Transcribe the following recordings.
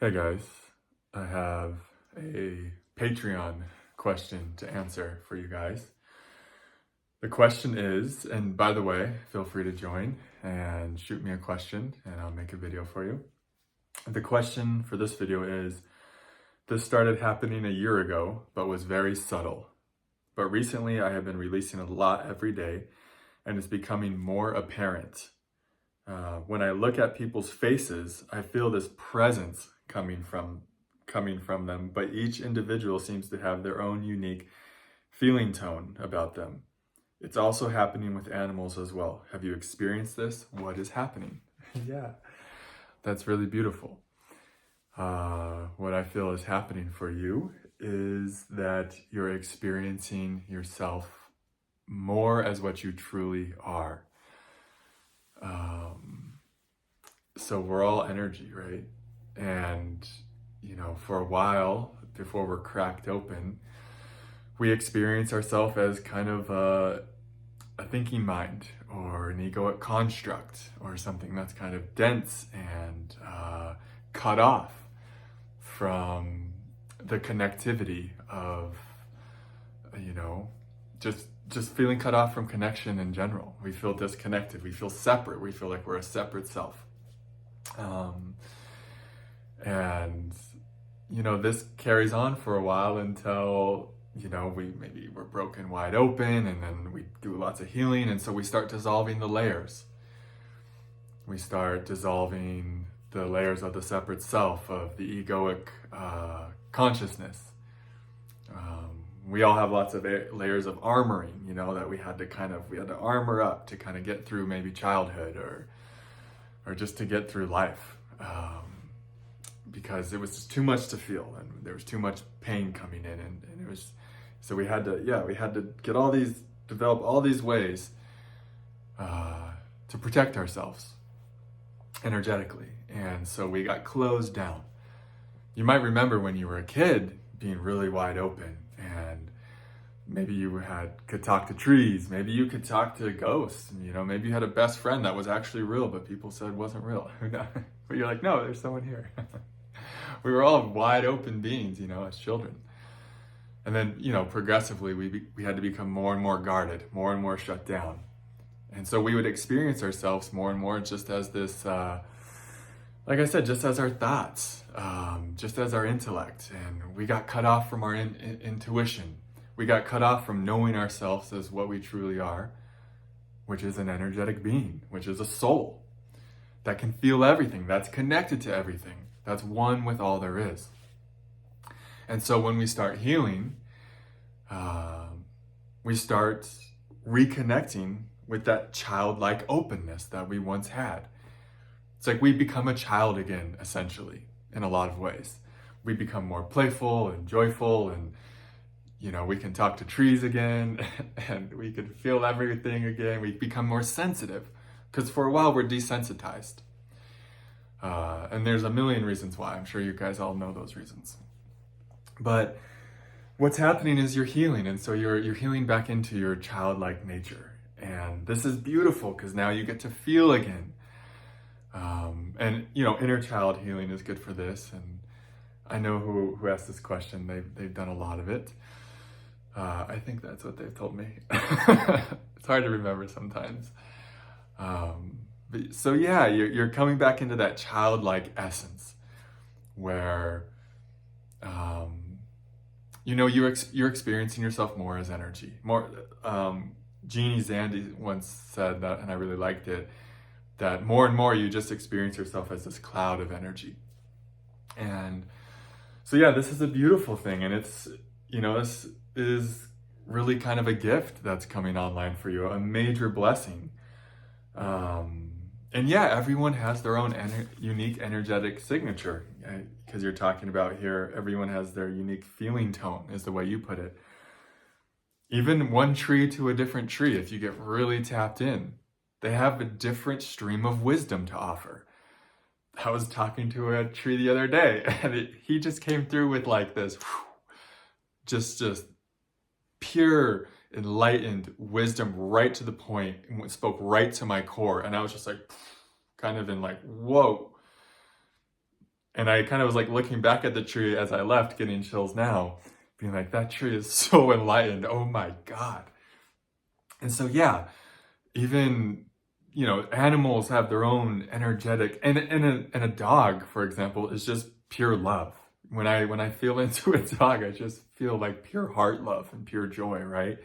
Hey guys, I have a Patreon question to answer for you guys. The question is, and by the way, feel free to join and shoot me a question and I'll make a video for you. The question for this video is, this started happening a year ago, but was very subtle. But recently I have been releasing a lot every day and it's becoming more apparent. When I look at people's faces, I feel this presence coming from them, but each individual seems to have their own unique feeling tone about them. It's also happening with animals as well. Have you experienced this? What is happening? Yeah, that's really beautiful. What I feel is happening for you is that you're experiencing yourself more as what you truly are. So we're all energy, right? And, for a while, before we're cracked open, we experience ourselves as kind of a thinking mind or an egoic construct or something that's kind of dense and cut off from the connectivity of, just feeling cut off from connection in general. We feel disconnected. We feel separate. We feel like we're a separate self. This carries on for a while until, we're broken wide open, and then we do lots of healing. And so we start dissolving the layers. We start dissolving the layers of the separate self, of the egoic consciousness. We all have lots of layers of armoring, that we had to armor up to kind of get through maybe childhood or just to get through life. Because it was just too much to feel and there was too much pain coming in, and it was, so we had to develop all these ways to protect ourselves energetically. And so we got closed down. You might remember when you were a kid being really wide open, and maybe you could talk to trees, maybe you could talk to ghosts, maybe you had a best friend that was actually real, but people said wasn't real. But you're like, no, there's someone here. We were all wide open beings, as children. And then, progressively, we had to become more and more guarded, more and more shut down. And so we would experience ourselves more and more just as this, like I said, just as our thoughts, just as our intellect. And we got cut off from our intuition. We got cut off from knowing ourselves as what we truly are, which is an energetic being, which is a soul that can feel everything, that's connected to everything, that's one with all there is. And so when we start healing, we start reconnecting with that childlike openness that we once had. It's like we become a child again, essentially, in a lot of ways. We become more playful and joyful, and we can talk to trees again, and we can feel everything again. We become more sensitive, because for a while we're desensitized. And there's a million reasons why. I'm sure you guys all know those reasons. But what's happening is you're healing, and so you're healing back into your childlike nature. And this is beautiful, because now you get to feel again. And inner child healing is good for this. And I know who asked this question. They've done a lot of it. I think that's what they've told me. It's hard to remember sometimes. So yeah, you're coming back into that childlike essence where, you're experiencing yourself more as energy. More, Jeannie Zandy once said that, and I really liked it, that more and more you just experience yourself as this cloud of energy. And so yeah, this is a beautiful thing, and it's, this is really kind of a gift that's coming online for you, a major blessing. And yeah, everyone has their own unique energetic signature, because you're talking about here, everyone has their unique feeling tone, is the way you put it. Even one tree to a different tree, if you get really tapped in, they have a different stream of wisdom to offer. I was talking to a tree the other day, and he just came through with like this, just pure, enlightened wisdom, right to the point, and spoke right to my core. And I was just like, kind of in like, whoa. And I kind of was like looking back at the tree as I left, getting chills now, being like, that tree is so enlightened. Oh my God. And so, yeah, even, animals have their own energetic, and a dog, for example, is just pure love. When I feel into a dog, I just feel like pure heart love and pure joy, right?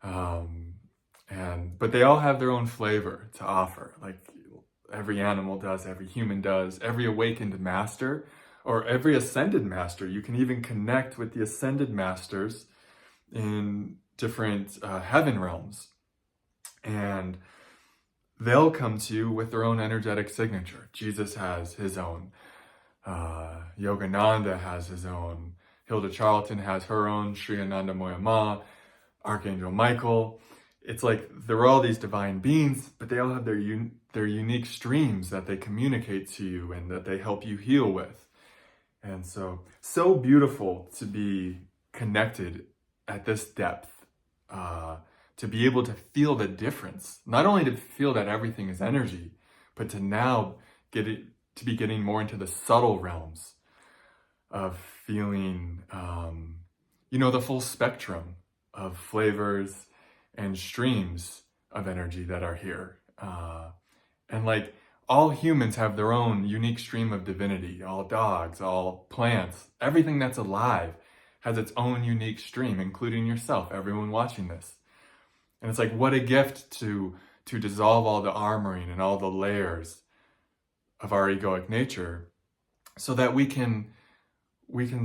But they all have their own flavor to offer, like every animal does, every human does, every awakened master, or every ascended master. You can even connect with the ascended masters in different heaven realms, and they'll come to you with their own energetic signature. Jesus has his own. Yogananda has his own. Hilda Charlton has her own. Sri Ananda Moya Ma, Archangel Michael. It's like they're all these divine beings, but they all have their unique streams that they communicate to you and that they help you heal with. And so beautiful to be connected at this depth, to be able to feel the difference. Not only to feel that everything is energy, but to now to be getting more into the subtle realms of feeling, the full spectrum of flavors and streams of energy that are here. And like all humans have their own unique stream of divinity. All dogs, all plants, everything that's alive has its own unique stream, including yourself, everyone watching this. And it's like, what a gift to dissolve all the armoring and all the layers of our egoic nature, so that we can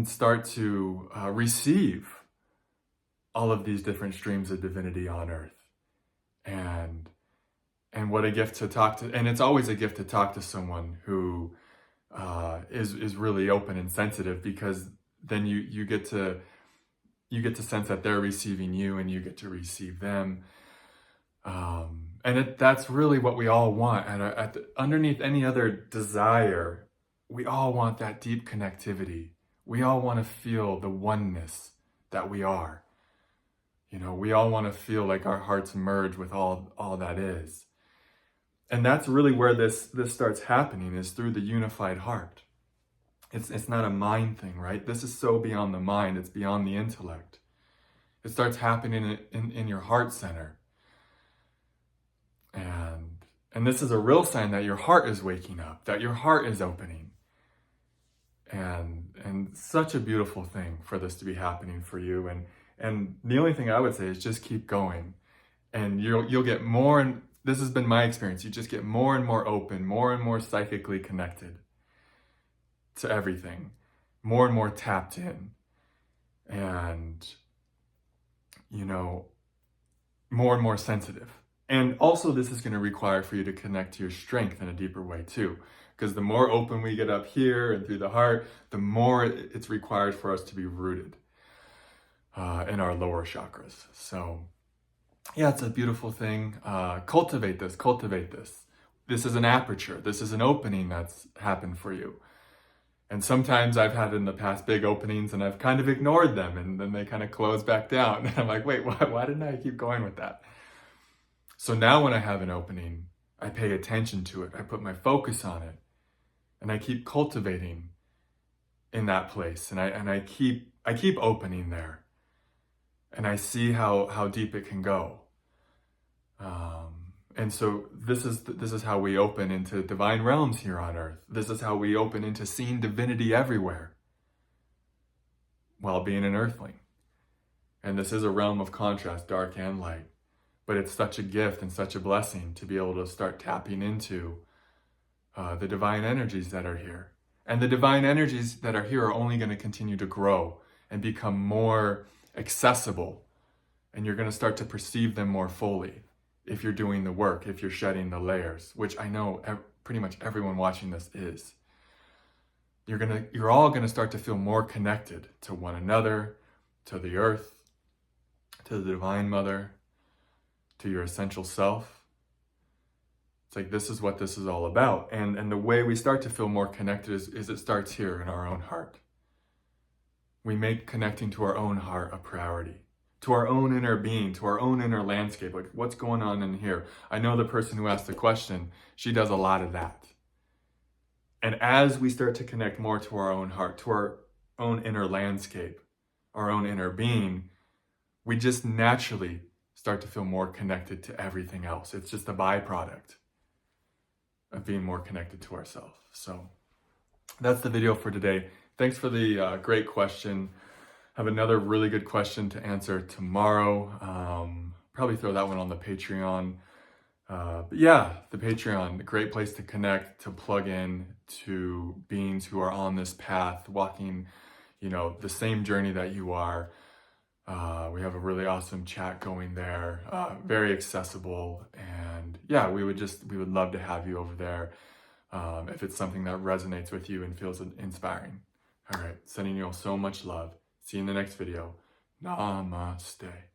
start to receive all of these different streams of divinity on earth. And what a gift to talk to, and it's always a gift to talk to someone who is really open and sensitive, because then you get to sense that they're receiving you and you get to receive them. And that's really what we all want. And underneath any other desire, we all want that deep connectivity. We all want to feel the oneness that we are. We all want to feel like our hearts merge with all that is. And that's really where this starts happening, is through the unified heart. It's not a mind thing, right? This is so beyond the mind. It's beyond the intellect. It starts happening in your heart center. And this is a real sign that your heart is waking up, that your heart is opening. And such a beautiful thing for this to be happening for you. And the only thing I would say is just keep going. And you'll get more, and this has been my experience, you just get more and more open, more and more psychically connected to everything, more and more tapped in. And, more and more sensitive. And also this is going to require for you to connect to your strength in a deeper way too. Because the more open we get up here and through the heart, the more it's required for us to be rooted in our lower chakras. So yeah, it's a beautiful thing. Cultivate this. This is an aperture. This is an opening that's happened for you. And sometimes I've had in the past big openings and I've kind of ignored them, and then they kind of close back down. And I'm like, wait, why didn't I keep going with that? So now when I have an opening, I pay attention to it. I put my focus on it, and I keep cultivating in that place. And I keep opening there, and I see how deep it can go. And so this is how we open into divine realms here on earth. This is how we open into seeing divinity everywhere while being an earthling. And this is a realm of contrast, dark and light. But it's such a gift and such a blessing to be able to start tapping into the divine energies that are here. And the divine energies that are here are only going to continue to grow and become more accessible. And you're going to start to perceive them more fully if you're doing the work, if you're shedding the layers, which I know pretty much everyone watching this is. You're all going to start to feel more connected to one another, to the earth, to the Divine Mother, to your essential self. It's like, this is what this is all about. And the way we start to feel more connected is it starts here in our own heart. We make connecting to our own heart a priority, to our own inner being, to our own inner landscape. Like, what's going on in here? I know the person who asked the question, she does a lot of that. And as we start to connect more to our own heart, to our own inner landscape, our own inner being, we just naturally start to feel more connected to everything else. It's just a byproduct of being more connected to ourselves. So that's the video for today. Thanks for the great question. Have another really good question to answer tomorrow. Probably throw that one on the Patreon. But yeah, the Patreon, a great place to connect, to plug in to beings who are on this path, walking, the same journey that you are. We have a really awesome chat going there, very accessible. And yeah, we would love to have you over there if it's something that resonates with you and feels inspiring. All right, sending you all so much love. See you in the next video. Namaste.